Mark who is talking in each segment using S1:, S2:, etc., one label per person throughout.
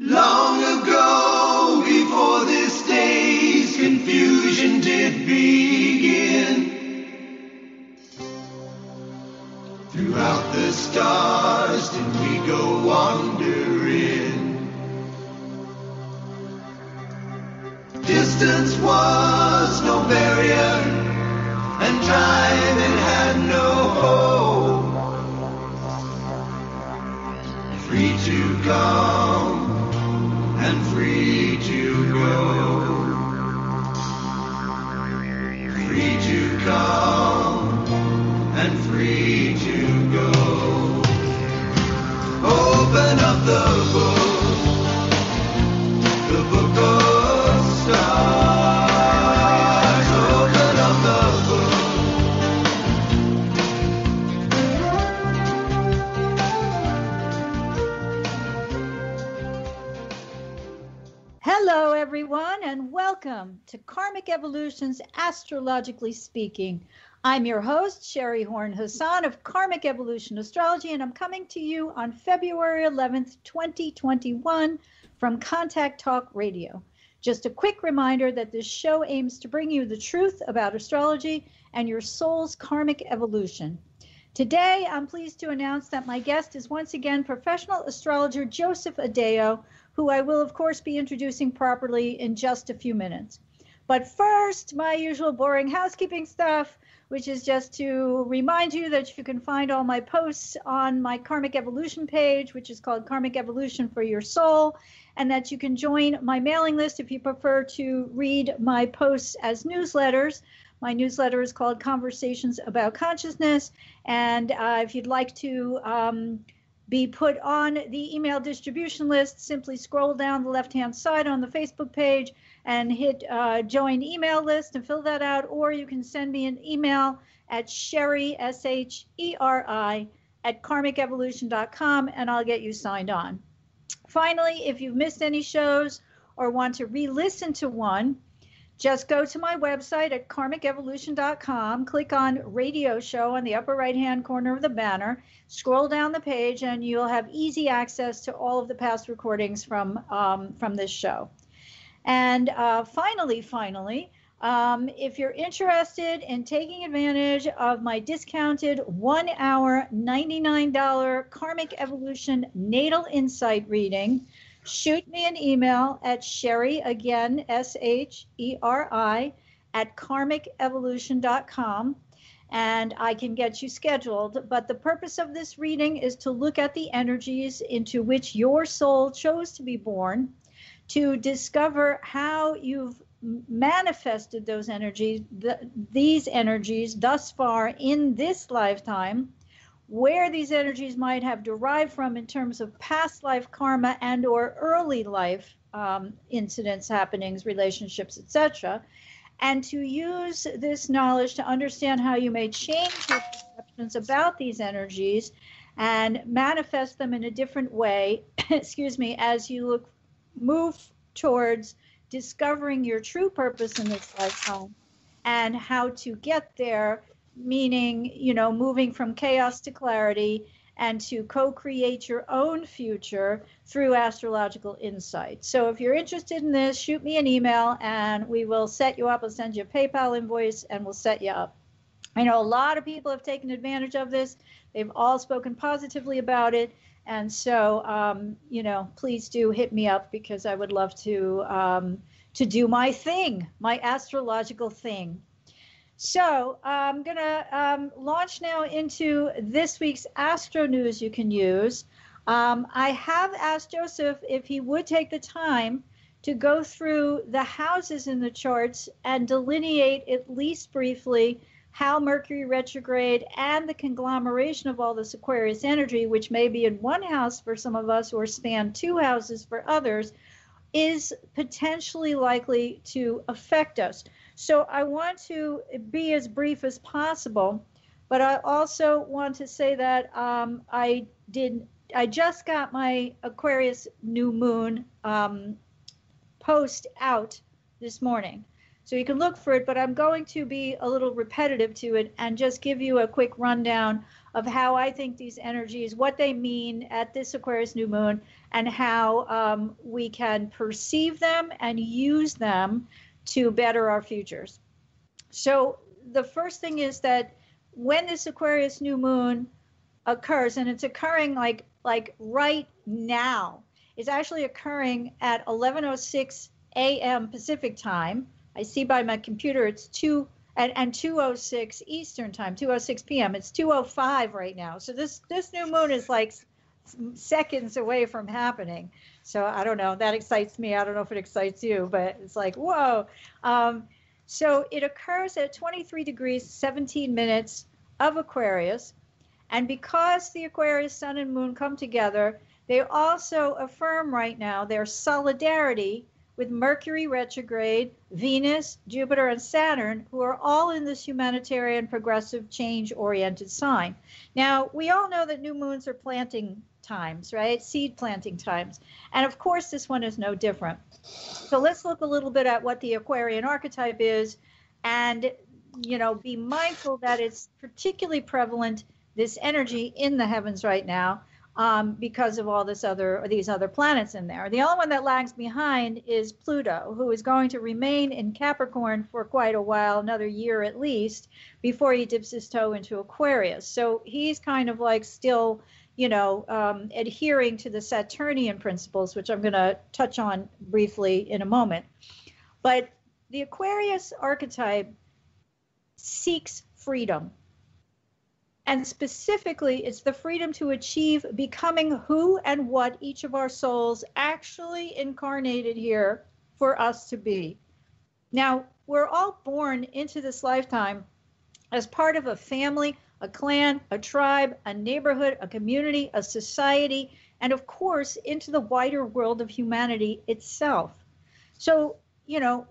S1: Long ago, before this day's confusion did begin, throughout the stars did we go wandering. Distance was no barrier, and time it had no hold. Free to come and free to go. Free to come and free to go. Open up the book of stars. Open up the
S2: Hello, everyone, and welcome to Karmic Evolution's Astrologically Speaking. I'm your host, Sherry Horn Hassan of Karmic Evolution Astrology, and I'm coming to you on February 11th, 2021 from Contact Talk Radio. Just a quick reminder that this show aims to bring you the truth about astrology and your soul's karmic evolution. Today, I'm pleased to announce that my guest is once again professional astrologer Joseph ADDEO, who I will, of course, be introducing properly in just a few minutes. But first, my usual boring housekeeping stuff, which is just to remind you that you can find all my posts on my Karmic Evolution page, which is called Karmic Evolution for Your Soul, and that you can join my mailing list if you prefer to read my posts as newsletters. My newsletter is called Conversations About Consciousness, and if you'd like to be put on the email distribution list, simply scroll down the left-hand side on the Facebook page and hit join email list and fill that out, or you can send me an email at Sherry, S-H-E-R-I, at karmicevolution.com, and I'll get you signed on. Finally, if you've missed any shows or want to re-listen to one, just go to my website at karmicevolution.com, click on radio show on the upper right-hand corner of the banner, scroll down the page, and you'll have easy access to all of the past recordings from this show. And finally, if you're interested in taking advantage of my discounted 1-hour, $99 Karmic Evolution Natal Insight reading, shoot me an email at Sherry, again, S-H-E-R-I, at karmicevolution.com, and I can get you scheduled. But the purpose of this reading is to look at the energies into which your soul chose to be born, to discover how you've manifested those energies, these energies thus far in this lifetime, where these energies might have derived from in terms of past life karma and or early life incidents, happenings, relationships, etc., and to use this knowledge to understand how you may change your perceptions about these energies and manifest them in a different way, excuse me, as you move towards discovering your true purpose in this lifetime and how to get there, meaning, moving from chaos to clarity and to co-create your own future through astrological insight. So if you're interested in this, shoot me an email and we will set you up. I'll send you a PayPal invoice and we'll set you up. I know a lot of people have taken advantage of this. They've all spoken positively about it. And so, please do hit me up because I would love to do my thing, my astrological thing. So I'm going to launch now into this week's Astro news you can use. I have asked Joseph if he would take the time to go through the houses in the charts and delineate, at least briefly, how Mercury retrograde and the conglomeration of all this Aquarius energy, which may be in one house for some of us or span two houses for others, is potentially likely to affect us. So I want to be as brief as possible, but I also want to say that I just got my Aquarius New Moon post out this morning. So you can look for it, but I'm going to be a little repetitive to it and just give you a quick rundown of how I think these energies, what they mean at this Aquarius new moon, and how we can perceive them and use them to better our futures. So the first thing is that when this Aquarius new moon occurs, and it's occurring like right now, it's actually occurring at 11:06 a.m. Pacific time. I see by my computer it's 2:06 Eastern time, 2:06 p.m. It's 2:05 right now. So this new moon is like seconds away from happening. So I don't know. That excites me. I don't know if it excites you, but it's like, whoa. So it occurs at 23 degrees, 17 minutes of Aquarius. And because the Aquarius sun and moon come together, they also affirm right now their solidarity with Mercury retrograde, Venus, Jupiter, and Saturn, who are all in this humanitarian, progressive, change-oriented sign. Now, we all know that new moons are planting times, right? Seed planting times. And of course, this one is no different. So let's look a little bit at what the Aquarian archetype is and, be mindful that it's particularly prevalent, this energy in the heavens right now, because of all these other planets in there. The only one that lags behind is Pluto, who is going to remain in Capricorn for quite a while, another year at least, before he dips his toe into Aquarius. So he's kind of like still, adhering to the Saturnian principles, which I'm going to touch on briefly in a moment. But the Aquarius archetype seeks freedom. And specifically, it's the freedom to achieve becoming who and what each of our souls actually incarnated here for us to be. Now, we're all born into this lifetime as part of a family, a clan, a tribe, a neighborhood, a community, a society, and of course, into the wider world of humanity itself. So,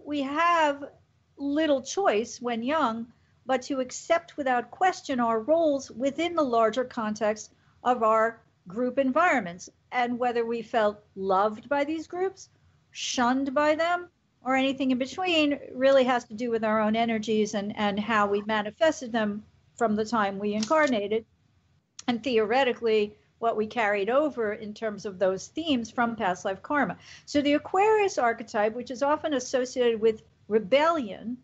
S2: we have little choice when young, but to accept without question our roles within the larger context of our group environments. And whether we felt loved by these groups, shunned by them, or anything in between really has to do with our own energies and how we manifested them from the time we incarnated, and theoretically what we carried over in terms of those themes from past life karma. So the Aquarius archetype, which is often associated with rebellion,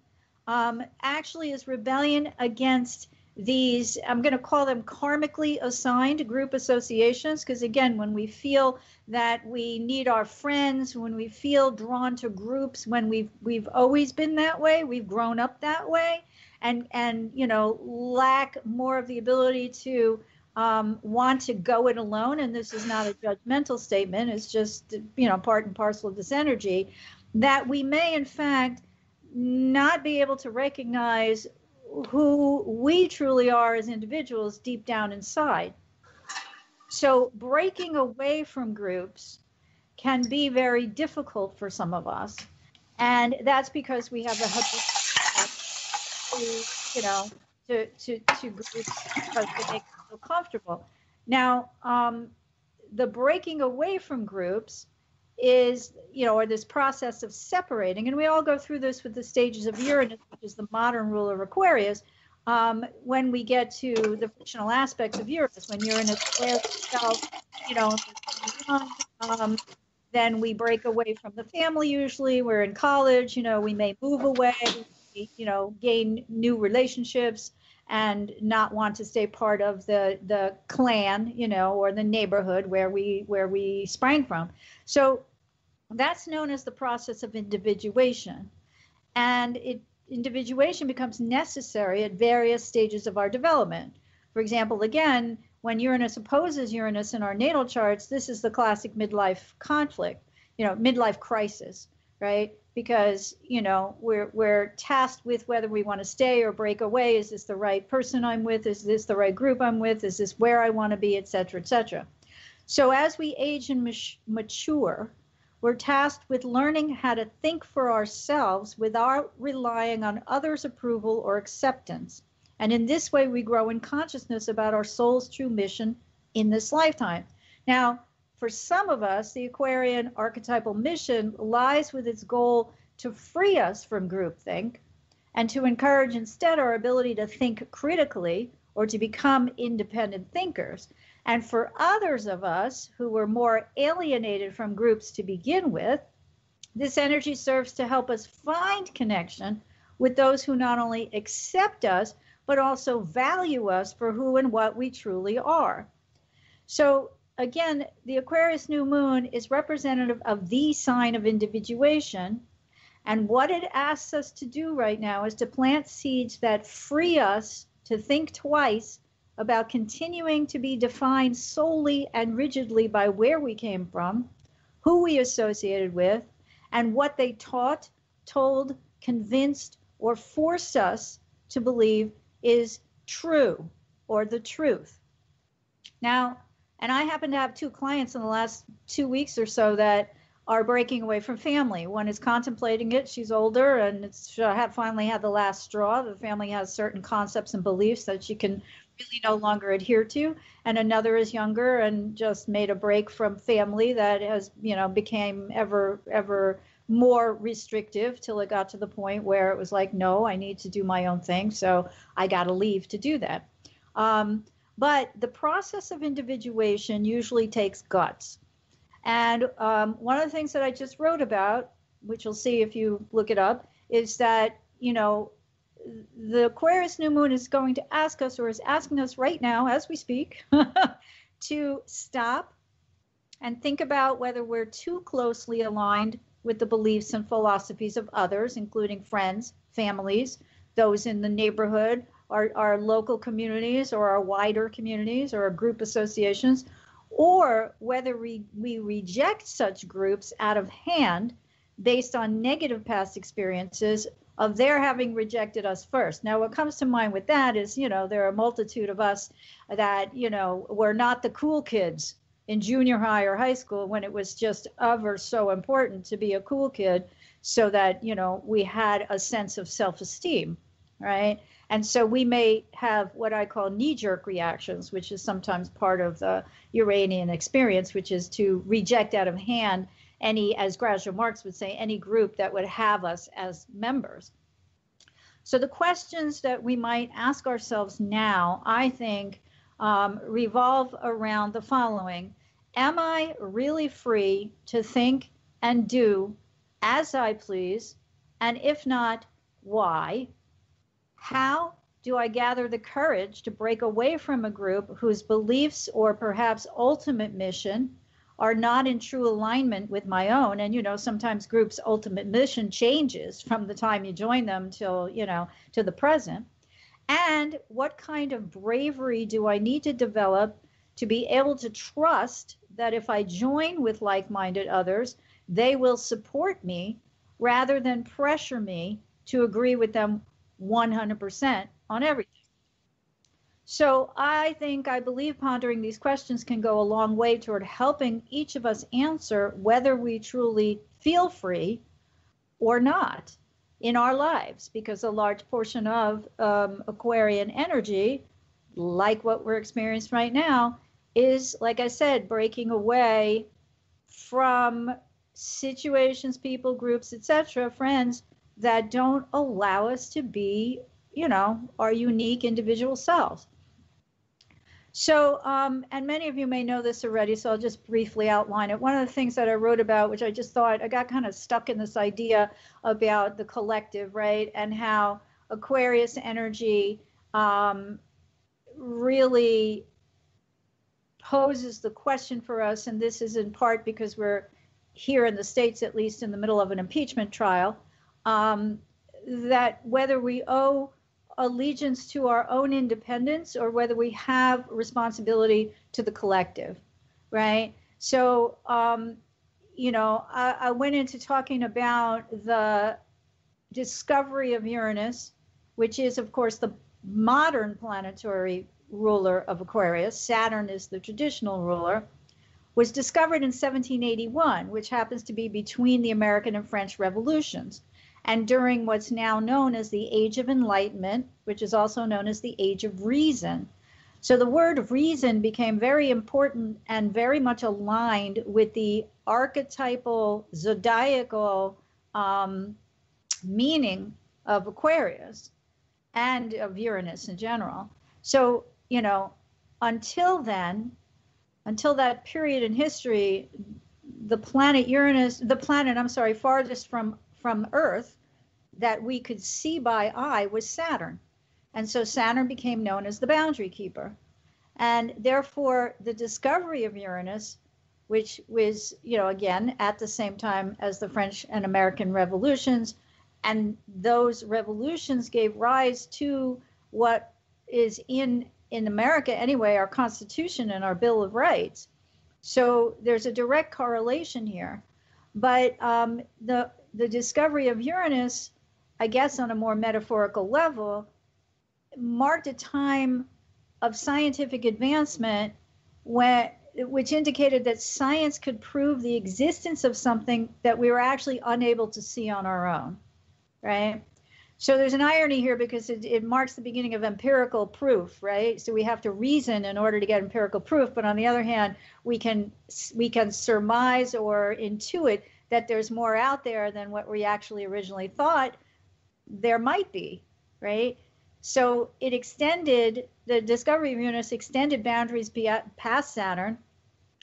S2: actually is rebellion against these, I'm going to call them karmically assigned group associations, because again, when we feel that we need our friends, when we feel drawn to groups, when we've always been that way, we've grown up that way, and lack more of the ability to want to go it alone, and this is not a judgmental statement, it's just part and parcel of this energy, that we may in fact not be able to recognize who we truly are as individuals deep down inside. So breaking away from groups can be very difficult for some of us, and that's because we have a to groups because they make us feel comfortable. Now, the breaking away from groups is, or this process of separating, and we all go through this with the stages of Uranus, which is the modern ruler of Aquarius, when we get to the fictional aspects of Uranus, when Uranus squares itself, then we break away from the family usually, we're in college, we may move away, gain new relationships, and not want to stay part of the clan, or the neighborhood where we sprang from. So that's known as the process of individuation. And individuation becomes necessary at various stages of our development. For example, again, when Uranus opposes Uranus in our natal charts, this is the classic midlife conflict, midlife crisis, right? Because, we're tasked with whether we want to stay or break away. Is this the right person I'm with? Is this the right group I'm with? Is this where I want to be, et cetera, et cetera. So as we age and mature, we're tasked with learning how to think for ourselves without relying on others' approval or acceptance. And in this way, we grow in consciousness about our soul's true mission in this lifetime. Now, for some of us, the Aquarian archetypal mission lies with its goal to free us from groupthink and to encourage instead our ability to think critically or to become independent thinkers. And for others of us who were more alienated from groups to begin with, this energy serves to help us find connection with those who not only accept us, but also value us for who and what we truly are. So again, the Aquarius new moon is representative of the sign of individuation. And what it asks us to do right now is to plant seeds that free us to think twice about continuing to be defined solely and rigidly by where we came from, who we associated with, and what they taught, told, convinced, or forced us to believe is true or the truth. Now, and I happen to have 2 clients in the last 2 weeks or so that are breaking away from family. One is contemplating it. She's older and it's finally had the last straw. The family has certain concepts and beliefs that she can really no longer adhere to. And another is younger and just made a break from family that has, became ever more restrictive till it got to the point where it was like, no, I need to do my own thing. So I got to leave to do that. But the process of individuation usually takes guts. And one of the things that I just wrote about, which you'll see if you look it up, is that, the Aquarius new moon is going to ask us, or is asking us right now as we speak, to stop and think about whether we're too closely aligned with the beliefs and philosophies of others, including friends, families, those in the neighborhood, our local communities, or our wider communities, or our group associations, or whether we reject such groups out of hand based on negative past experiences of their having rejected us first. Now, what comes to mind with that is, there are a multitude of us that, were not the cool kids in junior high or high school when it was just ever so important to be a cool kid so that, we had a sense of self-esteem, right? And so we may have what I call knee-jerk reactions, which is sometimes part of the Uranian experience, which is to reject out of hand any, as Groucho Marx would say, any group that would have us as members. So the questions that we might ask ourselves now, I think, revolve around the following. Am I really free to think and do as I please? And if not, why? How do I gather the courage to break away from a group whose beliefs or perhaps ultimate mission are not in true alignment with my own? And, sometimes groups' ultimate mission changes from the time you join them till, to the present. And what kind of bravery do I need to develop to be able to trust that if I join with like-minded others, they will support me rather than pressure me to agree with them 100% on everything? So I believe pondering these questions can go a long way toward helping each of us answer whether we truly feel free or not in our lives, because a large portion of Aquarian energy, like what we're experiencing right now, is, like I said, breaking away from situations, people, groups, etc., friends that don't allow us to be, our unique individual selves. So, and many of you may know this already, so I'll just briefly outline it. One of the things that I wrote about, which I just thought, I got kind of stuck in this idea about the collective, right? And how Aquarius energy really poses the question for us, and this is in part because we're here in the States, at least, in the middle of an impeachment trial, that whether we owe allegiance to our own independence or whether we have responsibility to the collective, right? So, I went into talking about the discovery of Uranus, which is, of course, the modern planetary ruler of Aquarius. Saturn is the traditional ruler. Was discovered in 1781, which happens to be between the American and French revolutions, and during what's now known as the Age of Enlightenment, which is also known as the Age of Reason. So the word reason became very important and very much aligned with the archetypal, zodiacal meaning of Aquarius and of Uranus in general. So, until then, until that period in history, the planet Uranus, farthest from Earth that we could see by eye was Saturn. And so Saturn became known as the boundary keeper. And therefore, the discovery of Uranus, which was, again, at the same time as the French and American revolutions, and those revolutions gave rise to what is in America anyway, our Constitution and our Bill of Rights. So there's a direct correlation here. But the discovery of Uranus, I guess on a more metaphorical level, marked a time of scientific advancement which indicated that science could prove the existence of something that we were actually unable to see on our own, right? So there's an irony here because it marks the beginning of empirical proof, right? So we have to reason in order to get empirical proof, but on the other hand, we can surmise or intuit that there's more out there than what we actually originally thought there might be, right? So the discovery of Uranus extended boundaries past Saturn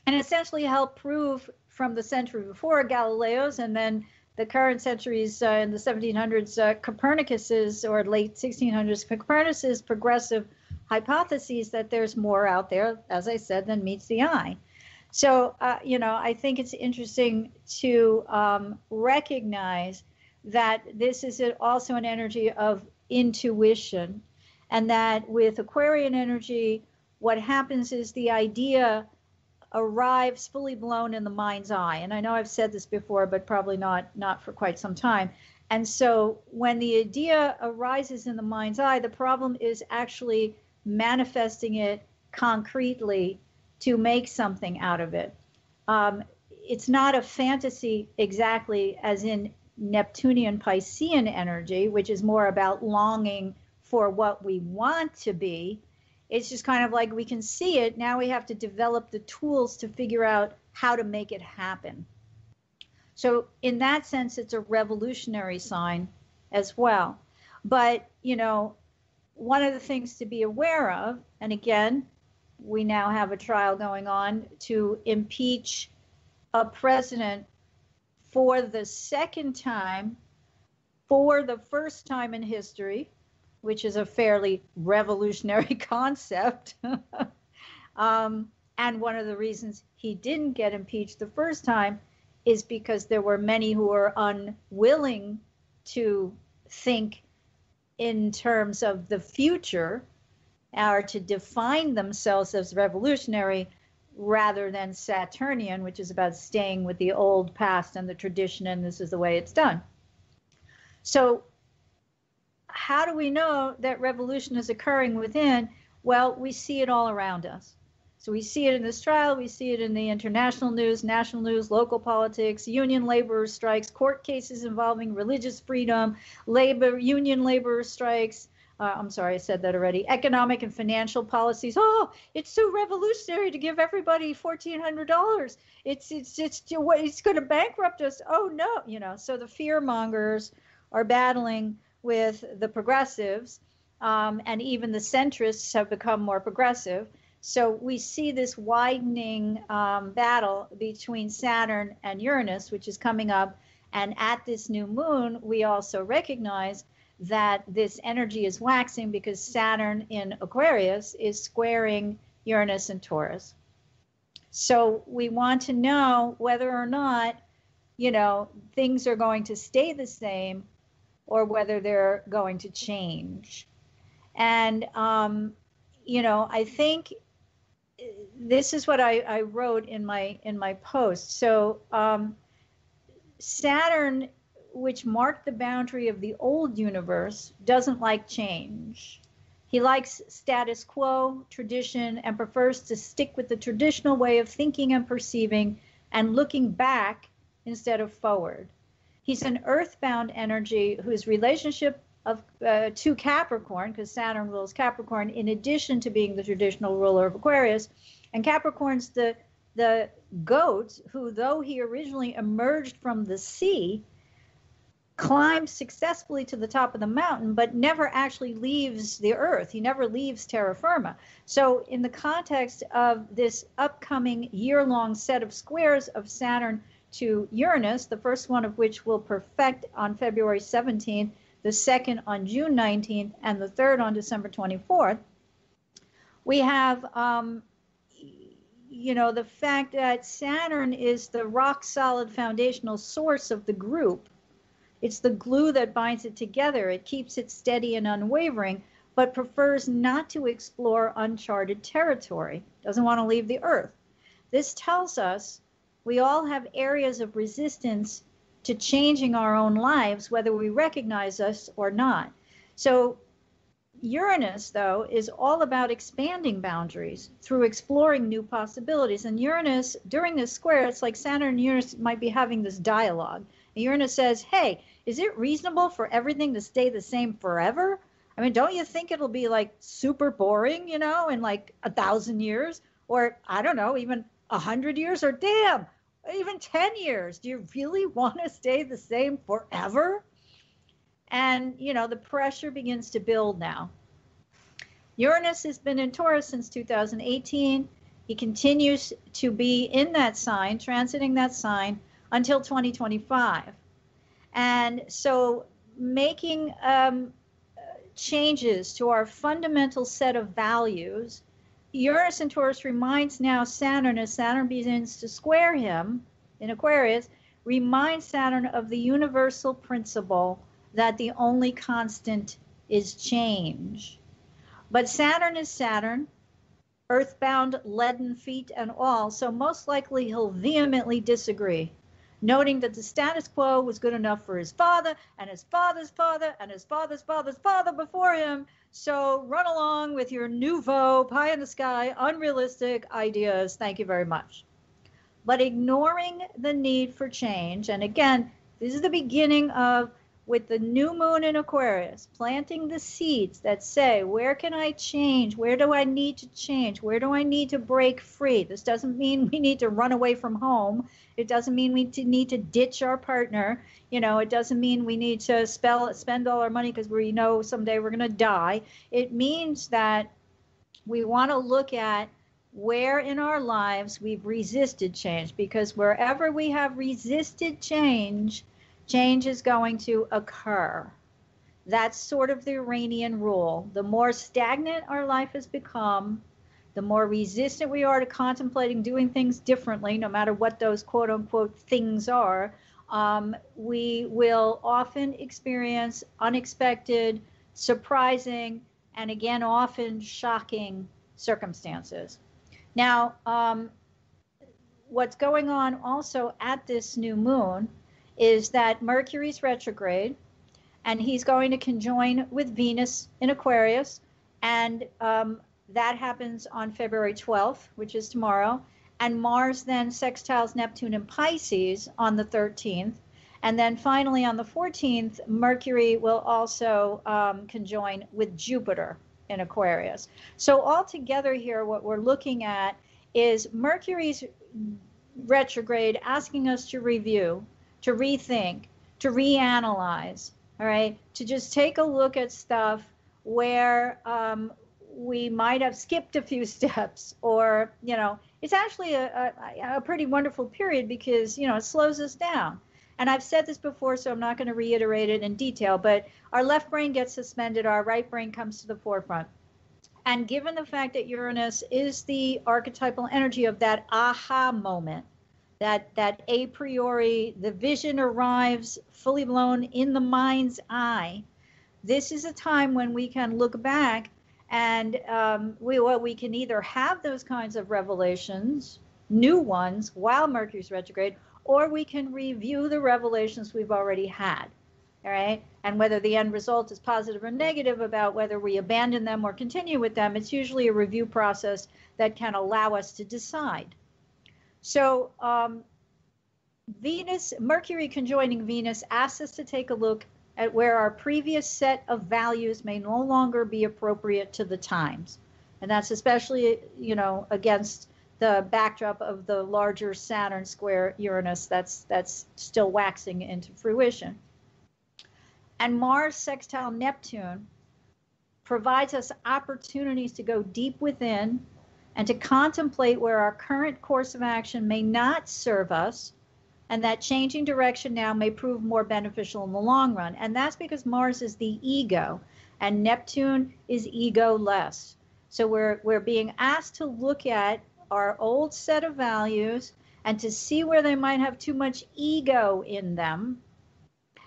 S2: and essentially helped prove from the century before Galileo's and then the current centuries in the 1700s, Copernicus's or late 1600s, Copernicus's progressive hypotheses that there's more out there, as I said, than meets the eye. So, I think it's interesting to recognize that this is also an energy of intuition, and that with Aquarian energy, what happens is the idea arrives fully blown in the mind's eye. And I know I've said this before, but probably not for quite some time. And so when the idea arises in the mind's eye, the problem is actually manifesting it concretely to make something out of it. It's not a fantasy exactly as in Neptunian Piscean energy, which is more about longing for what we want to be. It's just kind of like we can see it. Now we have to develop the tools to figure out how to make it happen. So in that sense, it's a revolutionary sign as well. But, one of the things to be aware of, and again, we now have a trial going on to impeach a president for the second time, for the first time in history, which is a fairly revolutionary concept. And one of the reasons he didn't get impeached the first time is because there were many who were unwilling to think in terms of the future or to define themselves as revolutionary rather than Saturnian, which is about staying with the old past and the tradition, and this is the way it's done. So how do we know that revolution is occurring within? Well, we see it all around us. So we see it in this trial, we see it in the international news, national news, local politics, union labor strikes, court cases involving religious freedom, union labor strikes. I'm sorry, I said that already. Economic and financial policies. Oh, it's so revolutionary to give everybody $1,400. It's going to bankrupt us. Oh no, So the fear mongers are battling with the progressives, and even the centrists have become more progressive. So we see this widening battle between Saturn and Uranus, which is coming up. And at this new moon, we also recognize that this energy is waxing because Saturn in Aquarius is squaring Uranus and Taurus. So we want to know whether or not, things are going to stay the same or whether they're going to change. And, I think this is what I wrote in my post. So Saturn, which marked the boundary of the old universe, doesn't like change. He likes status quo, tradition, and prefers to stick with the traditional way of thinking and perceiving and looking back instead of forward. He's an earthbound energy whose relationship to Capricorn, because Saturn rules Capricorn, in addition to being the traditional ruler of Aquarius. And Capricorn's the goat who, though he originally emerged from the sea, climbs successfully to the top of the mountain, but never actually leaves the Earth. He never leaves terra firma. So in the context of this upcoming year-long set of squares of Saturn to Uranus, the first one of which will perfect on February 17th, the second on June 19th, and the third on December 24th, we have, the fact that Saturn is the rock-solid foundational source of the group. It's the glue that binds it together. It keeps it steady and unwavering, but prefers not to explore uncharted territory, doesn't want to leave the Earth. This tells us we all have areas of resistance to changing our own lives, whether we recognize us or not. So Uranus, though, is all about expanding boundaries through exploring new possibilities. And Uranus, during this square, it's like Saturn and Uranus might be having this dialogue. And Uranus says, hey, is it reasonable for everything to stay the same forever? I mean, don't you think it'll be like super boring, in like 1,000 years? Or, I don't know, even 100 years? Or damn, even 10 years. Do you really want to stay the same forever? And, the pressure begins to build now. Uranus has been in Taurus since 2018. He continues to be in that sign, transiting that sign, until 2025. And so making changes to our fundamental set of values, Uranus in Taurus reminds now Saturn, as Saturn begins to square him in Aquarius, reminds Saturn of the universal principle that the only constant is change. But Saturn is Saturn, earthbound, leaden feet and all, so most likely he'll vehemently disagree, noting that the status quo was good enough for his father and his father's father and his father's father's father before him. So run along with your nouveau, pie in the sky, unrealistic ideas. Thank you very much. But ignoring the need for change, and again, this is the beginning of, with the new moon in Aquarius, planting the seeds that say, where can I change? Where do I need to change? Where do I need to break free? This doesn't mean we need to run away from home. It doesn't mean we need to ditch our partner. It doesn't mean we need to spend all our money because we know someday we're going to die. It means that we want to look at where in our lives we've resisted change, because wherever we have resisted change, change is going to occur. That's sort of the Uranian rule. The more stagnant our life has become, the more resistant we are to contemplating doing things differently, no matter what those quote unquote things are, we will often experience unexpected, surprising, and again, often shocking circumstances. Now, what's going on also at this new moon is that Mercury's retrograde, and he's going to conjoin with Venus in Aquarius, and that happens on February 12th, which is tomorrow, and Mars then sextiles Neptune in Pisces on the 13th, and then finally on the 14th, Mercury will also conjoin with Jupiter in Aquarius. So altogether here, what we're looking at is Mercury's retrograde asking us to review, to rethink, to reanalyze, all right, to just take a look at stuff where we might have skipped a few steps, or, it's actually a pretty wonderful period because, it slows us down. And I've said this before, so I'm not going to reiterate it in detail, but our left brain gets suspended, our right brain comes to the forefront. And given the fact that Uranus is the archetypal energy of that aha moment, that a priori, the vision arrives fully blown in the mind's eye, this is a time when we can look back and we can either have those kinds of revelations, new ones, while Mercury's retrograde, or we can review the revelations we've already had, all right? And whether the end result is positive or negative about whether we abandon them or continue with them, it's usually a review process that can allow us to decide. So Mercury conjoining Venus asks us to take a look at where our previous set of values may no longer be appropriate to the times. And that's especially, against the backdrop of the larger Saturn square Uranus that's still waxing into fruition. And Mars sextile Neptune provides us opportunities to go deep within and to contemplate where our current course of action may not serve us, and that changing direction now may prove more beneficial in the long run. And that's because Mars is the ego and Neptune is ego-less. So we're being asked to look at our old set of values and to see where they might have too much ego in them,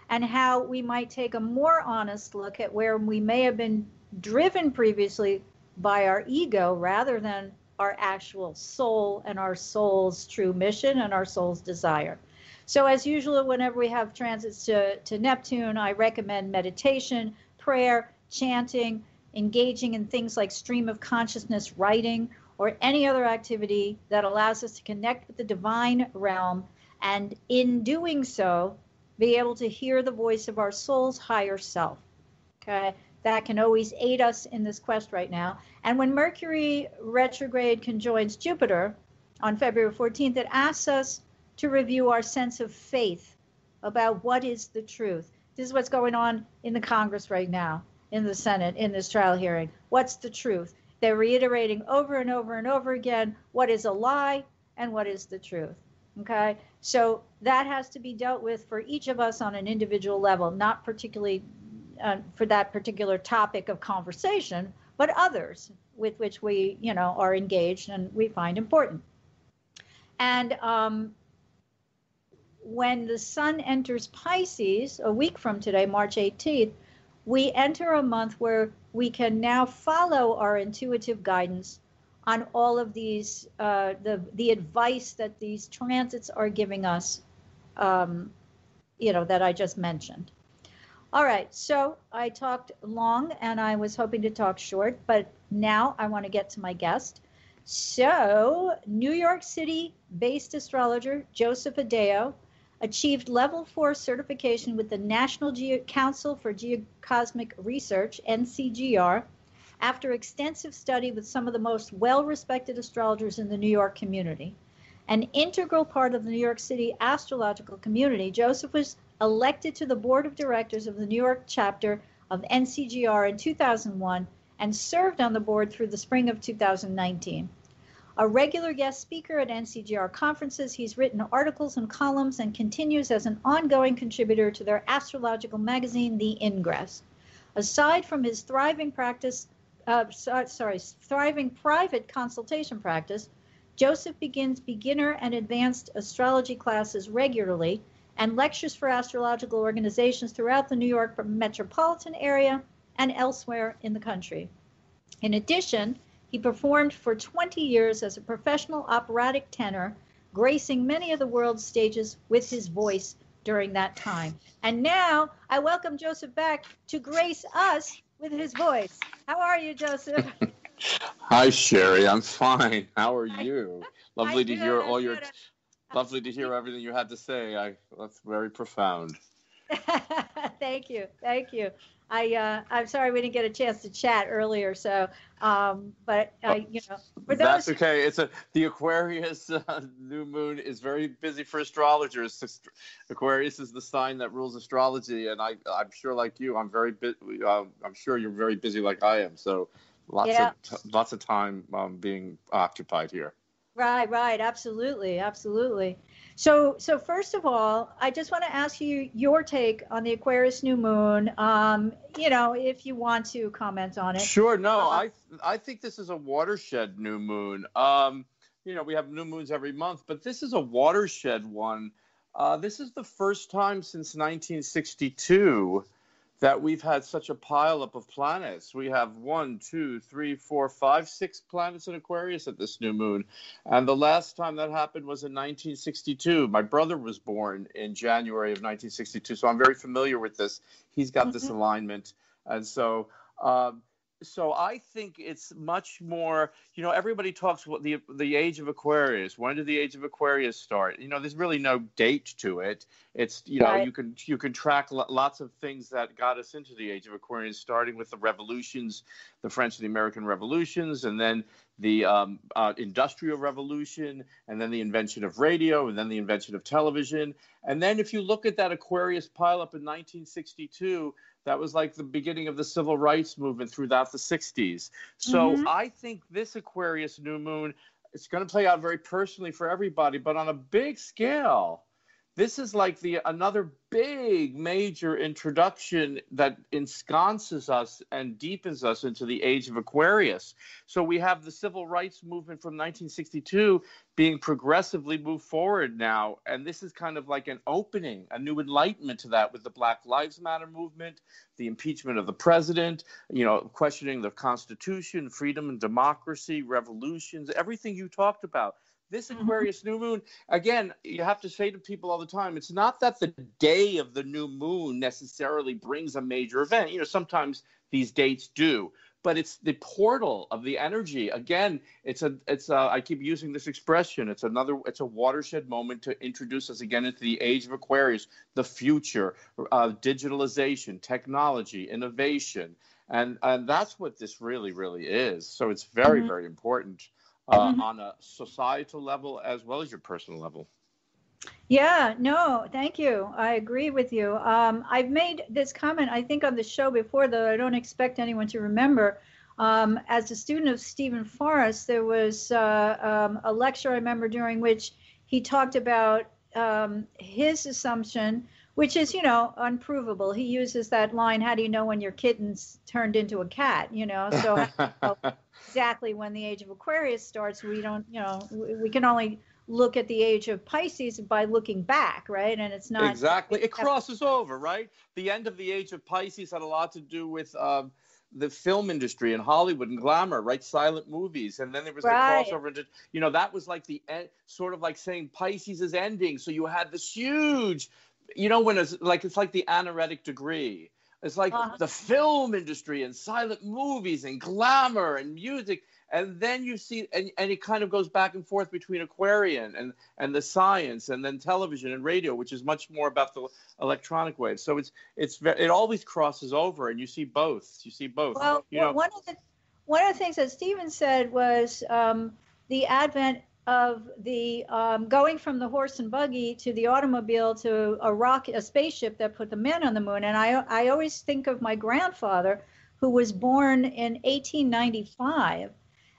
S2: and how we might take a more honest look at where we may have been driven previously by our ego rather than our actual soul and our soul's true mission and our soul's desire. So as usual, whenever we have transits to Neptune, I recommend meditation, prayer, chanting, engaging in things like stream of consciousness writing, or any other activity that allows us to connect with the divine realm, and in doing so, be able to hear the voice of our soul's higher self. Okay, that can always aid us in this quest right now. And when Mercury retrograde conjoins Jupiter on February 14th, it asks us to review our sense of faith about what is the truth. This is what's going on in the Congress right now, in the Senate, in this trial hearing. What's the truth? They're reiterating over and over and over again what is a lie and what is the truth. Okay, so that has to be dealt with for each of us on an individual level, not particularly for that particular topic of conversation, but others with which we, are engaged and we find important. And when the sun enters Pisces a week from today, March 18th, we enter a month where we can now follow our intuitive guidance on all of these, the advice that these transits are giving us, that I just mentioned. All right, so I talked long and I was hoping to talk short, but now I want to get to my guest. So, New York City-based astrologer Joseph ADDEO achieved level 4 certification with the National Council for Geocosmic Research, NCGR, after extensive study with some of the most well-respected astrologers in the New York community. An integral part of the New York City astrological community, Joseph was elected to the board of directors of the New York chapter of NCGR in 2001 and served on the board through the spring of 2019. A regular guest speaker at NCGR conferences, he's written articles and columns and continues as an ongoing contributor to their astrological magazine, The Ingress. Aside from his thriving private consultation practice, Joseph begins beginner and advanced astrology classes regularly and lectures for astrological organizations throughout the New York metropolitan area and elsewhere in the country. In addition, he performed for 20 years as a professional operatic tenor, gracing many of the world's stages with his voice during that time. And now I welcome Joseph back to grace us with his voice. How are you, Joseph?
S3: Hi, Sherry. I'm fine. How are you? Lovely to hear all your. Lovely to hear everything you had to say. That's very profound.
S2: Thank you. I'm sorry we didn't get a chance to chat earlier. So, but for those.
S3: That's okay. The Aquarius new moon is very busy for astrologers. Aquarius is the sign that rules astrology, and I'm sure, like you, I'm sure you're very busy, like I am. So, lots of time being occupied here.
S2: Right. Absolutely. So first of all, I just want to ask you your take on the Aquarius new moon. If you want to comment on it.
S3: Sure. No, I think this is a watershed new moon. We have new moons every month, but this is a watershed one. This is the first time since 1962 that we've had such a pileup of planets. We have 6 planets in Aquarius at this new moon. And the last time that happened was in 1962. My brother was born in January of 1962, so I'm very familiar with this. He's got this alignment. And so So I think it's much more, everybody talks about the age of Aquarius. When did the age of Aquarius start? There's really no date to it. It's,
S2: Right.
S3: you can track lots of things that got us into the age of Aquarius, starting with the revolutions, the French and the American revolutions, and then the Industrial Revolution, and then the invention of radio, and then the invention of television. And then if you look at that Aquarius pileup in 1962, that was like the beginning of the civil rights movement throughout the 60s. So I think this Aquarius new moon, it's going to play out very personally for everybody, but on a big scale. This is like another big major introduction that ensconces us and deepens us into the age of Aquarius. So we have the civil rights movement from 1962 being progressively moved forward now. And this is kind of like an opening, a new enlightenment to that with the Black Lives Matter movement, the impeachment of the president, questioning the Constitution, freedom and democracy, revolutions, everything you talked about. This Aquarius new moon, again, you have to say to people all the time, it's not that the day of the new moon necessarily brings a major event. Sometimes these dates do, but it's the portal of the energy. Again, I keep using this expression. It's a watershed moment to introduce us again into the age of Aquarius, the future, digitalization, technology, innovation. And that's what this really, really is. So it's very, very important. On a societal level as well as your personal level.
S2: Yeah, no, thank you. I agree with you. I've made this comment, I think, on the show before, though I don't expect anyone to remember. As a student of Stephen Forrest, there was a lecture I remember during which he talked about his assumption, which is, unprovable. He uses that line, how do you know when your kitten's turned into a cat? So how do you know exactly when the age of Aquarius starts? We don't, we can only look at the age of Pisces by looking back, right? And it's not
S3: exactly. It crosses over, right? The end of the age of Pisces had a lot to do with the film industry and Hollywood and glamour, right? Silent movies, and then there was the crossover into, that was like the sort of like saying Pisces is ending. So you had this huge, when it's like the anaretic degree. It's like the film industry and silent movies and glamour and music. And then you see, and it kind of goes back and forth between Aquarian and the science, and then television and radio, which is much more about the electronic wave. So it always crosses over, and you see both.
S2: Well, one of the things that Stephen said was the advent of the going from the horse and buggy to the automobile to a spaceship that put the men on the moon. And I always think of my grandfather, who was born in 1895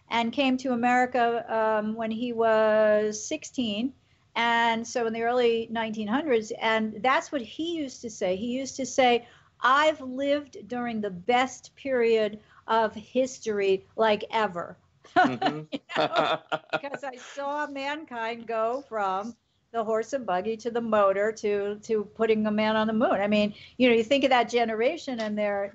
S2: and came to America when he was 16. And so in the early 1900s, and that's what he used to say. He used to say, I've lived during the best period of history like ever. Because I saw mankind go from the horse and buggy to the motor to putting a man on the moon. I mean, you think of that generation and their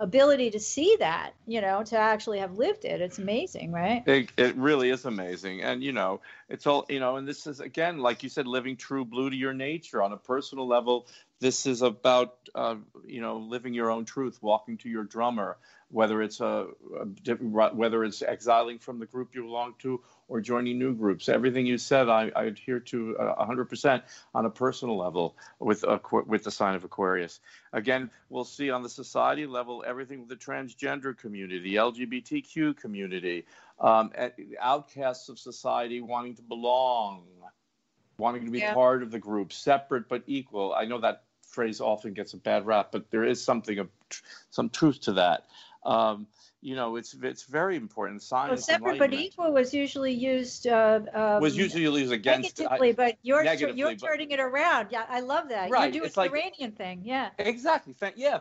S2: ability to see that, to actually have lived it. It's amazing, right?
S3: It really is amazing. And, it's all, and this is, again, like you said, living true blue to your nature on a personal level. This is about, living your own truth, walking to your drummer, whether it's whether it's exiling from the group you belong to or joining new groups. Everything you said, I adhere to 100% on a personal level with the sign of Aquarius. Again, we'll see on the society level everything with the transgender community, the LGBTQ community, outcasts of society wanting to belong, wanting to be part of the group, separate but equal. I know that phrase often gets a bad rap, but there is some truth to that. It's very important. Science,
S2: separate but equal was usually used
S3: against
S2: negatively, but you're turning it around. Yeah, I love that.
S3: Right.
S2: You're doing the Iranian thing. Yeah.
S3: Exactly.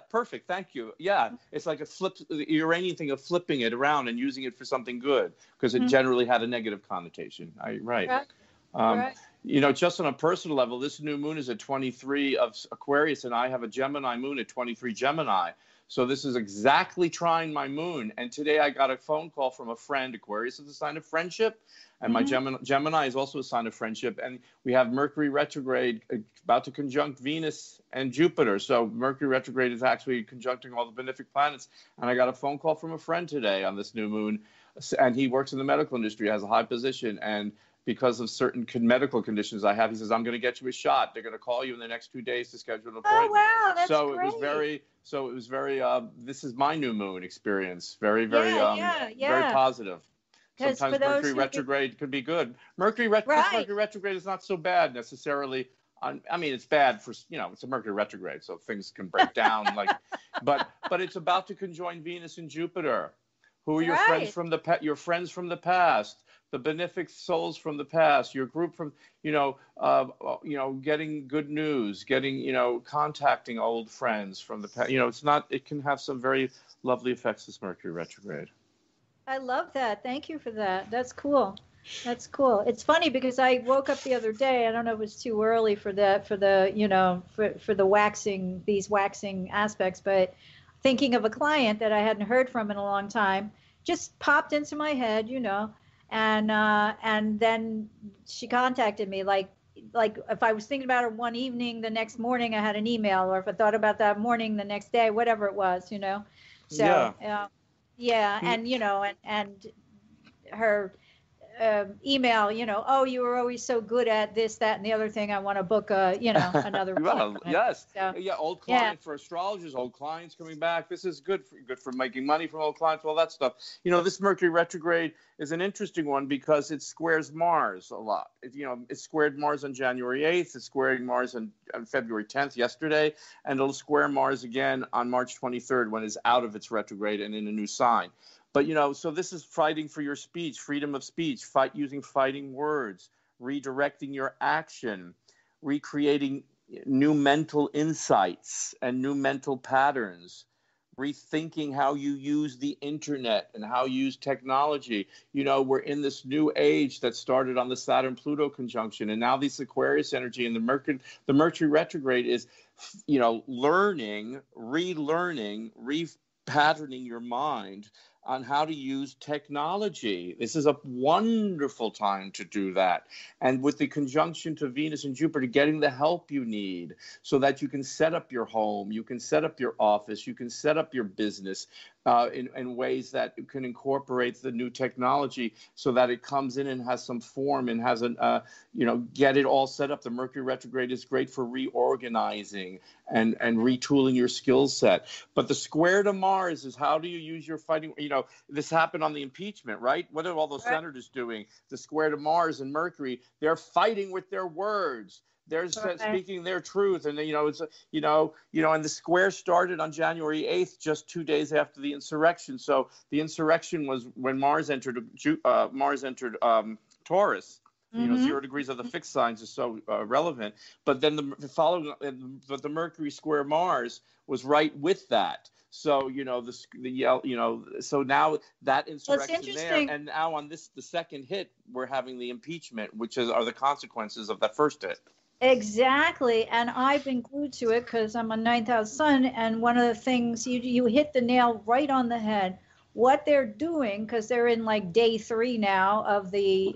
S3: Perfect. Thank you. Yeah, it's like the Iranian thing of flipping it around and using it for something good, because it generally had a negative connotation. Right. Just on a personal level, this new moon is at 23 of Aquarius, and I have a Gemini moon at 23 Gemini. So this is exactly trying my moon. And today I got a phone call from a friend. Aquarius is a sign of friendship, and my Gemini is also a sign of friendship. And we have Mercury retrograde about to conjunct Venus and Jupiter. So Mercury retrograde is actually conjuncting all the benefic planets. And I got a phone call from a friend today on this new moon, and he works in the medical industry, has a high position, and because of certain medical conditions I have, he says, I'm going to get you a shot. They're going to call you in the next 2 days to schedule an appointment.
S2: Oh, wow, that's
S3: so
S2: great.
S3: It was very, this is my new moon experience. Very, very, very positive. Sometimes Mercury retrograde could be good. Mercury retrograde is not so bad necessarily. I mean, it's bad for, it's a Mercury retrograde, so things can break down. But it's about to conjoin Venus and Jupiter. Who are your friends from the past? The benefic souls from the past, your group from, getting good news, contacting old friends from the past. It can have some very lovely effects, this Mercury retrograde.
S2: I love that. Thank you for that. That's cool. That's cool. It's funny because I woke up the other day. I don't know if it was too early for the these waxing aspects, but thinking of a client that I hadn't heard from in a long time just popped into my head, and then she contacted me like if I was thinking about her one evening, the next morning I had an email, or if I thought about that morning, the next day, whatever it was, So, and her email, oh, you were always so good at this, that, and the other thing. I want to book another.
S3: Yes. So, old clients for astrologers, old clients coming back. This is good for making money from old clients, all that stuff. This Mercury retrograde is an interesting one because it squares Mars a lot. It squared Mars on January 8th. It's squaring Mars on February 10th, yesterday, and it'll square Mars again on March 23rd when it's out of its retrograde and in a new sign. But, so this is fighting for your speech, freedom of speech, using fighting words, redirecting your action, recreating new mental insights and new mental patterns, rethinking how you use the internet and how you use technology. We're in this new age that started on the Saturn-Pluto conjunction, and now this Aquarius energy and the Mercury retrograde is, learning, relearning, repatterning your mind on how to use technology. This is a wonderful time to do that. And with the conjunction to Venus and Jupiter, getting the help you need so that you can set up your home, you can set up your office, you can set up your business in ways that can incorporate the new technology so that it comes in and has some form and has get it all set up. The Mercury retrograde is great for reorganizing and retooling your skill set. But the square to Mars is, how do you use your fighting? This happened on the impeachment, right? What are all those senators doing? The square to Mars and Mercury, they're fighting with their words. They're speaking their truth, and it's and the square started on January 8th, just 2 days after the insurrection. So the insurrection was when Mars entered Taurus. 0 degrees of the fixed signs is so relevant. But then the Mercury square Mars was right with that. So so now that insurrection there, and now on the second hit, we're having the impeachment, which are the consequences of that first hit.
S2: Exactly. And I've been glued to it because I'm a 9th house sun. And one of the things, you hit the nail right on the head. What they're doing, because they're in like day 3 now of the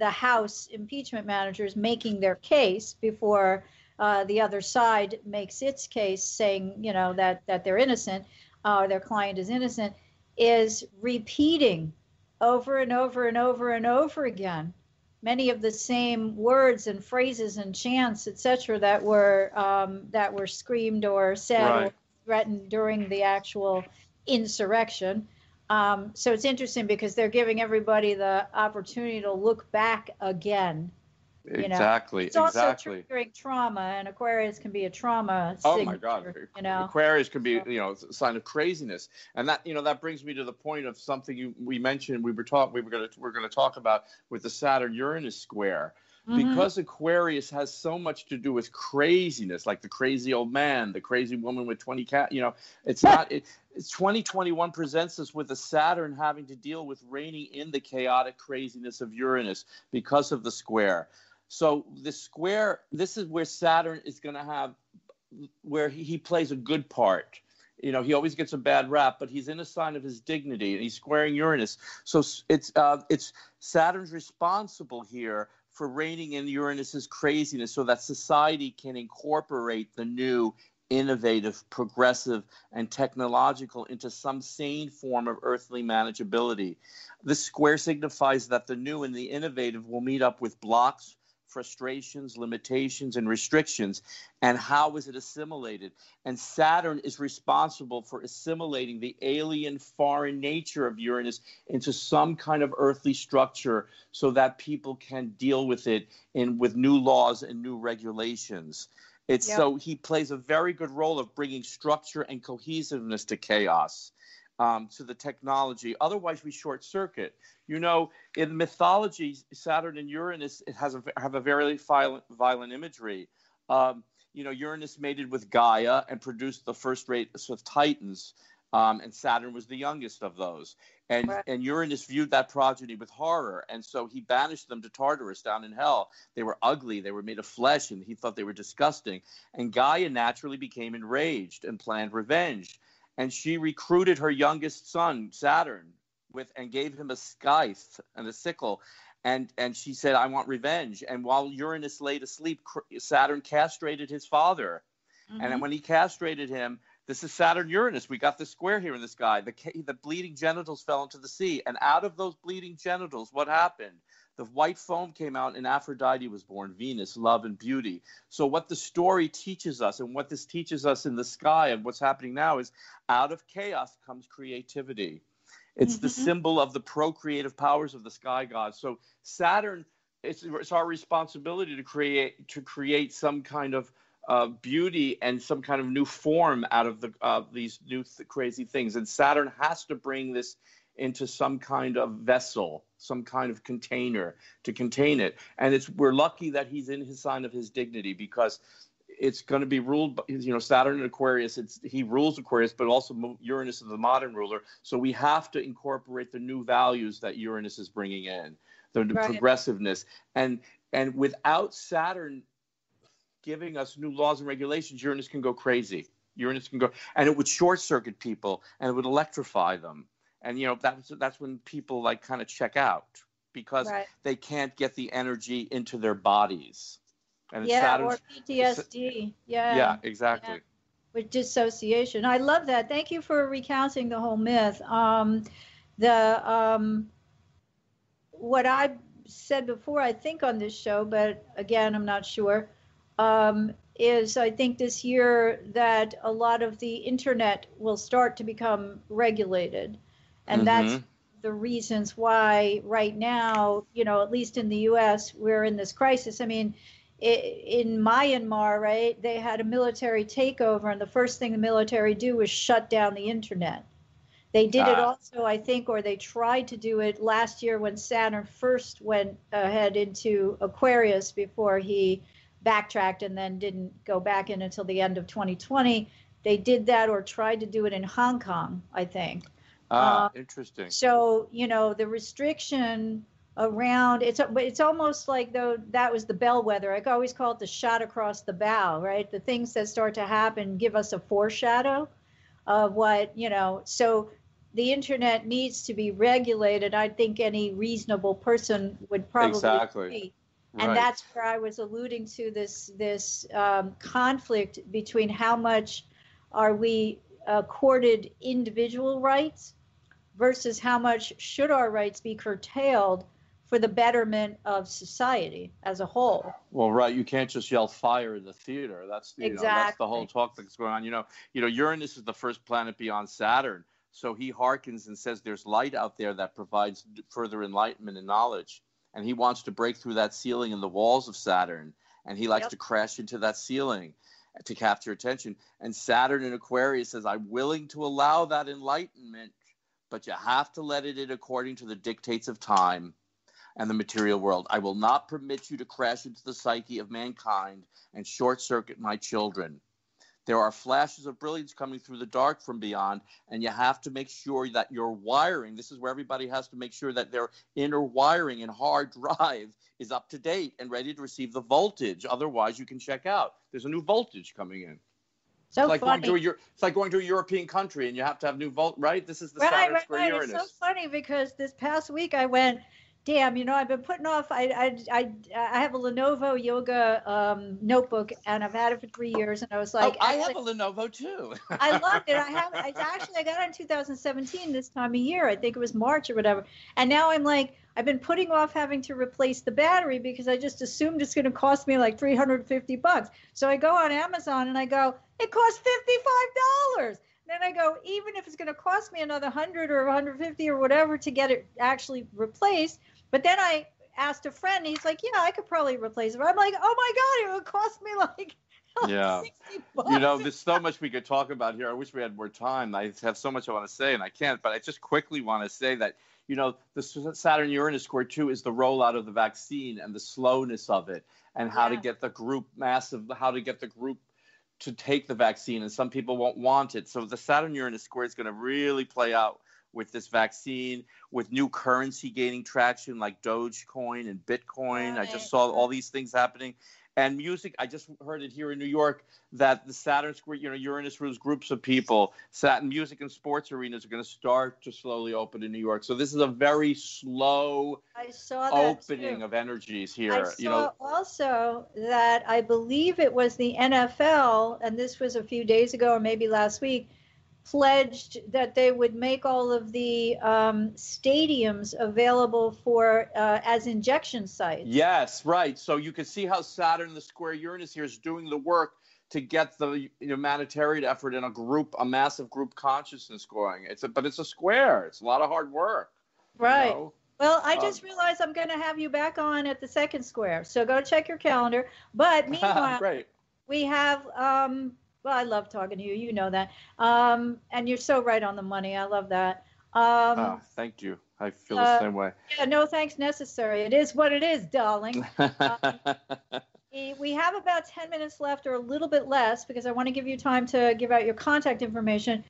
S2: House impeachment managers making their case before the other side makes its case, saying, that they're innocent, or their client is innocent, is repeating over and over and over and over again many of the same words and phrases and chants, etc., that were screamed or said or threatened during the actual insurrection. So it's interesting because they're giving everybody the opportunity to look back again.
S3: Exactly.
S2: It's also triggering trauma, and Aquarius can be a trauma signature.
S3: Oh my God! Aquarius can be, a sign of craziness, and that brings me to the point of something we mentioned. We're going to talk about with the Saturn Uranus square. Because Aquarius has so much to do with craziness, like the crazy old man, the crazy woman with 20 cats. It's not. 2021 presents us with a Saturn having to deal with reining in the chaotic craziness of Uranus because of the square. So the square, this is where Saturn is going to have, where he plays a good part. You know, he always gets a bad rap, but he's in a sign of his dignity, and he's squaring Uranus. So it's Saturn's responsible here for reining in Uranus's craziness, so that society can incorporate the new, innovative, progressive, and technological into some sane form of earthly manageability. This square signifies that the new and the innovative will meet up with blocks, frustrations, limitations, and restrictions. And how is it assimilated? And Saturn is responsible for assimilating the alien, foreign nature of Uranus into some kind of earthly structure so that people can deal with it with new laws and new regulations. So he plays a very good role of bringing structure and cohesiveness to chaos, to the technology. Otherwise, we short circuit. You know, in mythology, Saturn and Uranus have a very violent imagery. You know, Uranus mated with Gaia and produced the first race of Titans, and Saturn was the youngest of those. And Uranus viewed that progeny with horror, and so he banished them to Tartarus down in hell. They were ugly, they were made of flesh, and he thought they were disgusting. And Gaia naturally became enraged and planned revenge. And she recruited her youngest son, Saturn, and gave him a scythe and a sickle. And she said, I want revenge. And while Uranus lay asleep, Saturn castrated his father. Mm-hmm. And when he castrated him, this is Saturn-Uranus. We got the square here in the sky. The bleeding genitals fell into the sea. And out of those bleeding genitals, what happened? The white foam came out, and Aphrodite was born, Venus, love and beauty. So what the story teaches us, and what this teaches us in the sky and what's happening now, is out of chaos comes creativity. It's the symbol of the procreative powers of the sky gods. So Saturn, it's our responsibility to create some kind of beauty and some kind of new form out of these new crazy things. And Saturn has to bring this into some kind of vessel, some kind of container to contain it. And we're lucky that he's in his sign of his dignity, because it's going to be ruled by, you know, Saturn in Aquarius. He rules Aquarius, but also Uranus is the modern ruler. So we have to incorporate the new values that Uranus is bringing in, the progressiveness. And without Saturn giving us new laws and regulations, Uranus can go crazy. Uranus can go, and it would short circuit people, and it would electrify them. And, you know, that's when people like kind of check out, because they can't get the energy into their bodies. And
S2: or PTSD.
S3: Yeah, exactly.
S2: Yeah. With dissociation. I love that. Thank you for recounting the whole myth. What I said before, I think on this show, but again, I'm not sure, is I think this year that a lot of the internet will start to become regulated. And that's the reasons why right now, you know, at least in the U.S., we're in this crisis. I mean, in Myanmar, right, they had a military takeover, and the first thing the military do was shut down the internet. They did it also, I think, or they tried to do it last year when Saturn first went ahead into Aquarius before he backtracked and then didn't go back in until the end of 2020. They did that or tried to do it in Hong Kong, I think.
S3: Interesting.
S2: So, you know, the restriction around it's almost like though that was the bellwether. I always call it the shot across the bow, right? The things that start to happen give us a foreshadow of what, you know. So the internet needs to be regulated. I think any reasonable person would probably agree. And that's where I was alluding to this conflict between how much are we accorded individual rights versus how much should our rights be curtailed for the betterment of society as a whole.
S3: Well, you can't just yell fire in the theater. That's that's the whole talk that's going on. You know, Uranus is the first planet beyond Saturn, so he hearkens and says there's light out there that provides further enlightenment and knowledge, and he wants to break through that ceiling in the walls of Saturn, and he likes to crash into that ceiling to capture attention. And Saturn in Aquarius says, I'm willing to allow that enlightenment, but you have to let it in according to the dictates of time and the material world. I will not permit you to crash into the psyche of mankind and short circuit my children. There are flashes of brilliance coming through the dark from beyond, and you have to make sure that your wiring, this is where everybody has to make sure that their inner wiring and hard drive is up to date and ready to receive the voltage. Otherwise, you can check out. There's a new voltage coming in.
S2: So
S3: it's like
S2: funny.
S3: It's like going to a European country and you have to have new right? This is the
S2: Right,
S3: Saturn
S2: right,
S3: square
S2: right.
S3: Uranus.
S2: It's so funny because this past week I went, damn, I've been putting off. I have a Lenovo yoga notebook, and I've had it for 3 years, and I was like,
S3: I have a Lenovo too.
S2: I loved it. I got it in 2017 this time of year. I think it was March or whatever. And now I'm like, I've been putting off having to replace the battery because I just assumed it's going to cost me like $350. So I go on Amazon and I go, it costs $55. Then I go, even if it's going to cost me another 100 or 150 or whatever to get it actually replaced. But then I asked a friend, he's like, yeah, I could probably replace it. I'm like, oh my God, it would cost me like
S3: yeah.
S2: $60.
S3: There's so much we could talk about here. I wish we had more time. I have so much I want to say and I can't, but I just quickly want to say that, the Saturn Uranus square 2 is the rollout of the vaccine and the slowness of it and how to get the group to take the vaccine, and some people won't want it. So the Saturn Uranus square is going to really play out with this vaccine, with new currency gaining traction like Dogecoin and Bitcoin.
S2: Right.
S3: I just saw all these things happening. And music, I just heard it here in New York that the Saturn square, Uranus rules groups of people. Saturn music and sports arenas are going to start to slowly open in New York. So this is a very slow opening of energies here.
S2: I saw also that I believe it was the NFL, and this was a few days ago or maybe last week, pledged that they would make all of the stadiums available for as injection sites.
S3: Yes, right. So you can see how Saturn, the square Uranus here, is doing the work to get the humanitarian effort in a massive group consciousness going. But it's a square. It's a lot of hard work.
S2: Right. Well, I just realized I'm going to have you back on at the second square. So go check your calendar. But meanwhile,
S3: great.
S2: We have well, I love talking to you. You know that. And you're so right on the money. I love that.
S3: Thank you. I feel the same way.
S2: Yeah, no thanks necessary. It is what it is, darling. We have about 10 minutes left or a little bit less because I want to give you time to give out your contact information.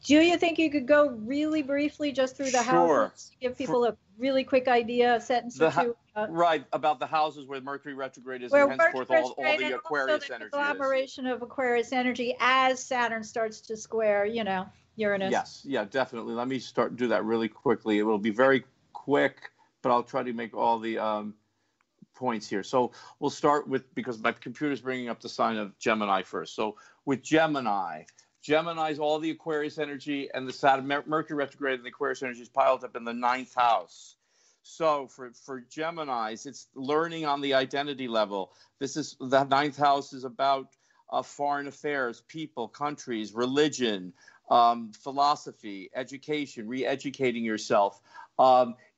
S2: Do you think you could go really briefly just through the houses to give people a really quick idea, a sentence or two?
S3: Right, about the houses where Mercury retrograde is and henceforth all the Aquarius energy
S2: conglomeration of Aquarius energy as Saturn starts to square, Uranus.
S3: Yes, yeah, definitely. Let me do that really quickly. It will be very quick, but I'll try to make all the points here. So we'll start with, because my computer's bringing up the sign of Gemini first. So with Gemini's all the Aquarius energy and the Saturn, Mercury retrograde and the Aquarius energy is piled up in the 9th house. So for Gemini's, it's learning on the identity level. The 9th house is about foreign affairs, people, countries, religion, philosophy, education, re-educating yourself.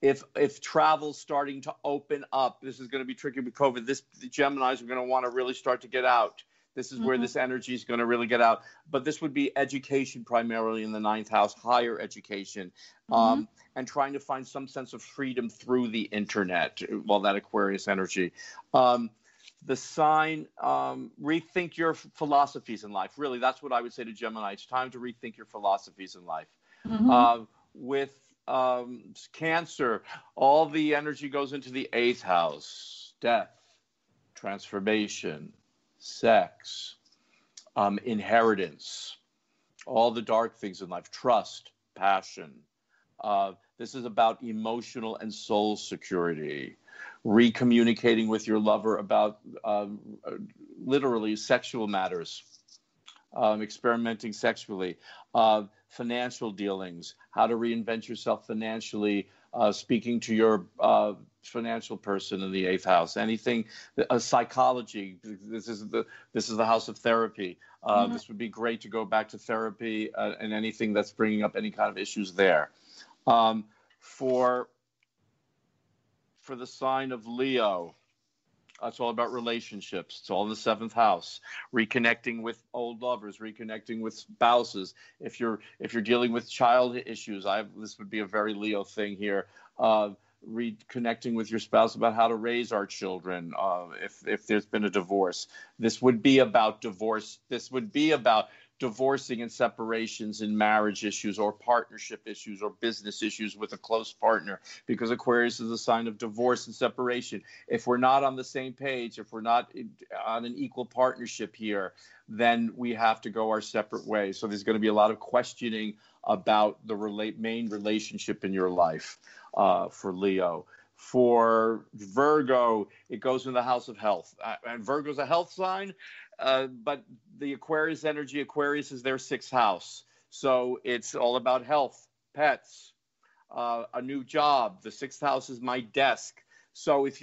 S3: If travel's starting to open up, this is going to be tricky with COVID. The Geminis are going to want to really start to get out. This is where this energy is going to really get out. But this would be education primarily in the 9th house, higher education, and trying to find some sense of freedom through the internet, that Aquarius energy. The sign, rethink your philosophies in life. Really, that's what I would say to Gemini. It's time to rethink your philosophies in life. With Cancer, all the energy goes into the 8th house, death, transformation, sex, inheritance, all the dark things in life, trust, passion. This is about emotional and soul security, recommunicating with your lover about literally sexual matters, experimenting sexually, financial dealings, how to reinvent yourself financially, speaking to your financial person in the 8th house, anything, psychology. This is the house of therapy. This would be great to go back to therapy and anything that's bringing up any kind of issues there. For the sign of Leo, it's all about relationships. It's all in the 7th house. Reconnecting with old lovers, reconnecting with spouses. If you're dealing with child issues, this would be a very Leo thing here. reconnecting with your spouse about how to raise our children. If there's been a divorce, this would be about divorce. This would be about divorcing and separations and marriage issues or partnership issues or business issues with a close partner, because Aquarius is a sign of divorce and separation. If we're not on the same page, if we're not on an equal partnership here, then we have to go our separate ways. So there's going to be a lot of questioning about the main relationship in your life for Leo. For Virgo, it goes in the house of health. And Virgo's a health sign, but the Aquarius energy, Aquarius is their 6th house. So it's all about health, pets, a new job. The 6th house is my desk. So if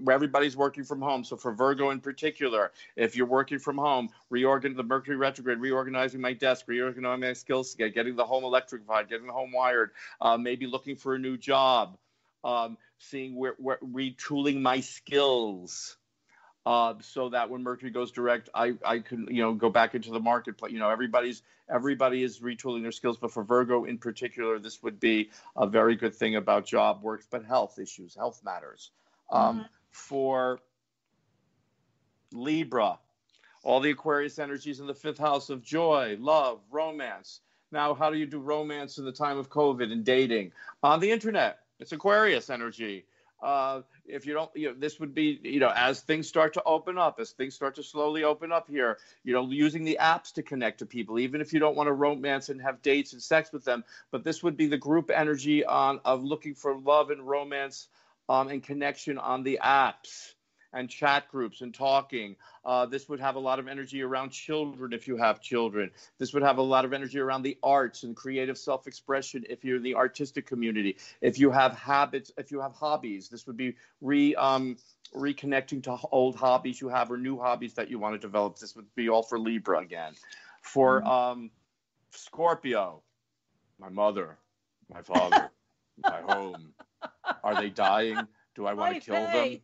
S3: everybody's working from home, so for Virgo in particular, if you're working from home, the Mercury retrograde, reorganizing my desk, reorganizing my skills, getting the home electrified, getting the home wired, maybe looking for a new job, seeing where retooling my skills. So that when Mercury goes direct, I can, go back into the marketplace. Everybody is retooling their skills, but for Virgo in particular, this would be a very good thing about job works, but health issues, health matters. For Libra, all the Aquarius energies in the 5th house of joy, love, romance. Now, how do you do romance in the time of COVID and dating? On the internet, it's Aquarius energy. If you don't, this would be, as things start to open up, as things start to slowly open up here, using the apps to connect to people, even if you don't want to romance and have dates and sex with them. But this would be the group energy of looking for love and romance and connection on the apps and chat groups and talking. This would have a lot of energy around children if you have children. This would have a lot of energy around the arts and creative self-expression if you're in the artistic community. If you have habits, if you have hobbies, this would be reconnecting to old hobbies you have or new hobbies that you want to develop. This would be all for Libra again. For Scorpio, my mother, my father, my home. Are they dying? Do I want to kill them?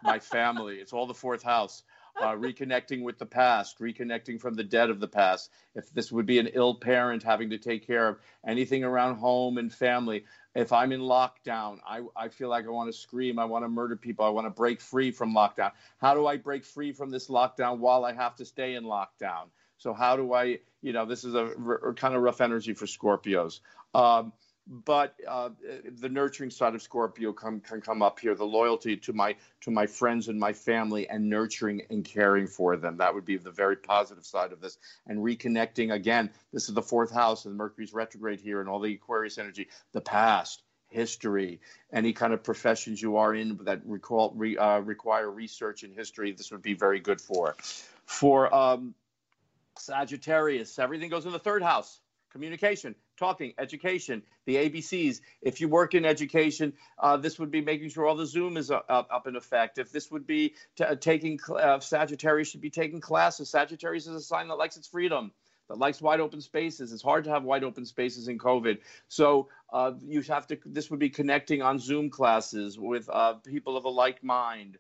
S3: My family. It's all the 4th house. Reconnecting with the past, reconnecting from the dead of the past. If this would be an ill parent having to take care of anything around home and family. If I'm in lockdown, I feel like I want to scream. I want to murder people. I want to break free from lockdown. How do I break free from this lockdown while I have to stay in lockdown? So how do I, this is a kind of rough energy for Scorpios. But the nurturing side of Scorpio can come up here. The loyalty to my friends and my family, and nurturing and caring for them. That would be the very positive side of this. And reconnecting again. This is the 4th house, and Mercury's retrograde here, and all the Aquarius energy. The past, history, any kind of professions you are in that require research in history. This would be very good for. For Sagittarius, everything goes in the 3rd house. Communication, talking, education, the ABCs. If you work in education, this would be making sure all the Zoom is up in effect. If this would be taking, Sagittarius should be taking classes. Sagittarius is a sign that likes its freedom, that likes wide open spaces. It's hard to have wide open spaces in COVID. So this would be connecting on Zoom classes with people of a like mind.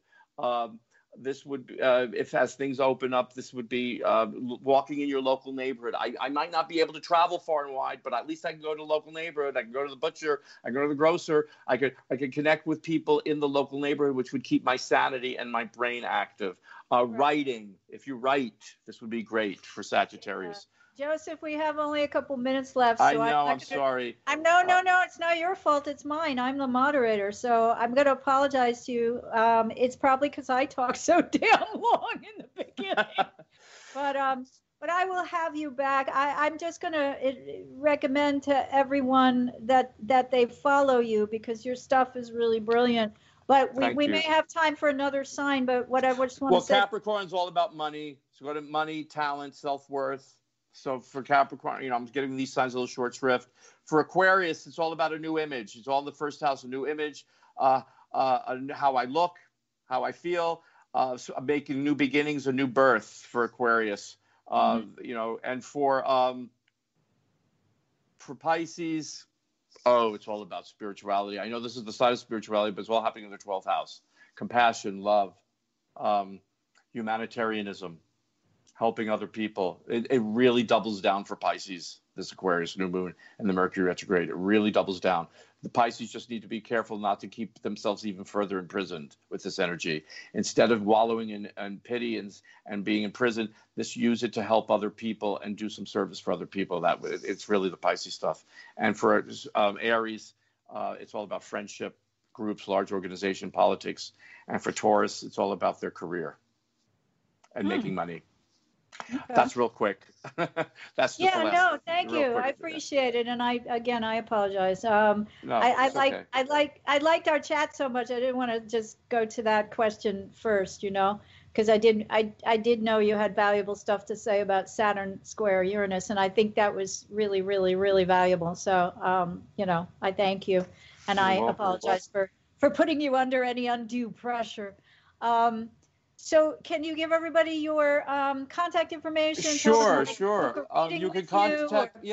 S3: This would, if as things open up, this would be walking in your local neighborhood. I might not be able to travel far and wide, but at least I can go to the local neighborhood. I can go to the butcher. I can go to the grocer. I could connect with people in the local neighborhood, which would keep my sanity and my brain active. Writing, if you write, this would be great for Sagittarius.
S2: Joseph, we have only a couple minutes left. So
S3: I know, I'm sorry.
S2: No, it's not your fault. It's mine. I'm the moderator. So I'm going to apologize to you. It's probably because I talked so damn long in the beginning. But I will have you back. I'm just going to recommend to everyone that they follow you, because your stuff is really brilliant. But we may have time for another sign. But what I just want to say.
S3: Well, Capricorn's all about money. So go to money, talent, self-worth. So for Capricorn, I'm getting these signs a little short shrift. For Aquarius, it's all about a new image. It's all in the 1st house, a new image, how I look, how I feel, so making new beginnings, a new birth for Aquarius. And for Pisces, it's all about spirituality. I know this is the side of spirituality, but it's all happening in the 12th house. Compassion, love, humanitarianism, helping other people. It really doubles down for Pisces, this Aquarius new moon and the Mercury retrograde. It really doubles down. The Pisces just need to be careful not to keep themselves even further imprisoned with this energy. Instead of wallowing in pity and being in prison, just use it to help other people and do some service for other people. It's really the Pisces stuff. And for Aries, it's all about friendship, groups, large organization, politics. And for Taurus, it's all about their career and making money. Okay. That's real quick. That's just
S2: thank you. I appreciate it, and I apologize.
S3: No,
S2: I liked our chat so much. I didn't want to just go to that question first, because I did know you had valuable stuff to say about Saturn square Uranus, and I think that was really, really, really valuable. So, I thank you, and I apologize for putting you under any undue pressure. So can you give everybody your contact information?
S3: Sure. You can contact,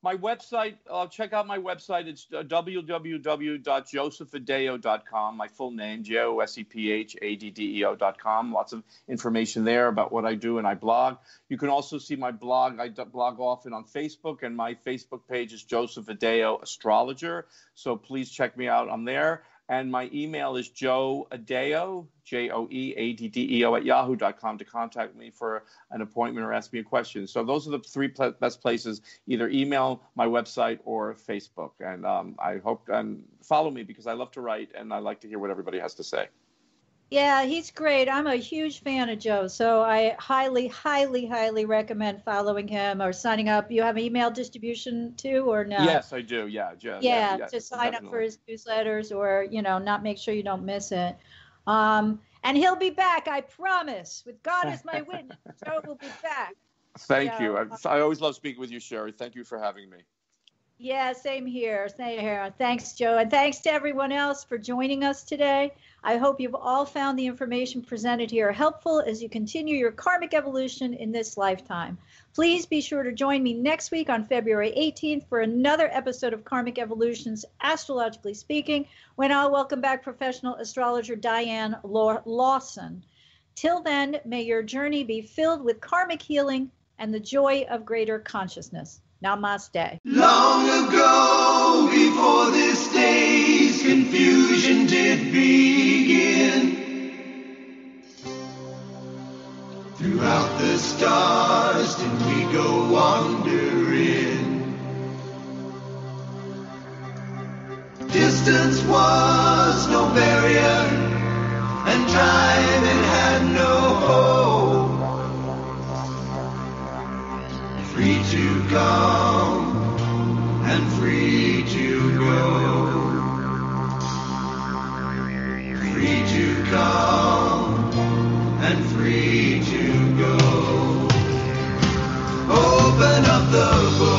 S3: my website. Check out my website. It's www.josephaddeo.com. My full name, JOSEPHADDEO.com. Lots of information there about what I do, and I blog. You can also see my blog. I blog often on Facebook, and my Facebook page is Joseph Addeo Astrologer. So please check me out on there. And my email is joeaddeo, JOEADDEO @yahoo.com to contact me for an appointment or ask me a question. So those are the three best places, either email, my website, or Facebook. And I hope and follow me because I love to write and I like to hear what everybody has to say.
S2: Yeah, he's great. I'm a huge fan of Joe, so I highly, highly, highly recommend following him or signing up. You have email distribution too, or no?
S3: Yes, I do. Yeah,
S2: to sign up for his newsletters, or not make sure you don't miss it. And he'll be back, I promise. With God as my witness, Joe will be back.
S3: Thank you. I always love speaking with you, Sherry. Thank you for having me.
S2: Yeah, same here. Thanks, Joe. And thanks to everyone else for joining us today. I hope you've all found the information presented here helpful as you continue your karmic evolution in this lifetime. Please be sure to join me next week on February 18th for another episode of Karmic Evolutions, Astrologically Speaking, when I'll welcome back professional astrologer Diane Lawson. Till then, may your journey be filled with karmic healing and the joy of greater consciousness. Namaste.
S1: Long ago, before this day's confusion did begin, throughout the stars did we go wandering. Distance was no barrier, and time it had no hope. Free to come and free to go. Free to come and free to go. Open up the book.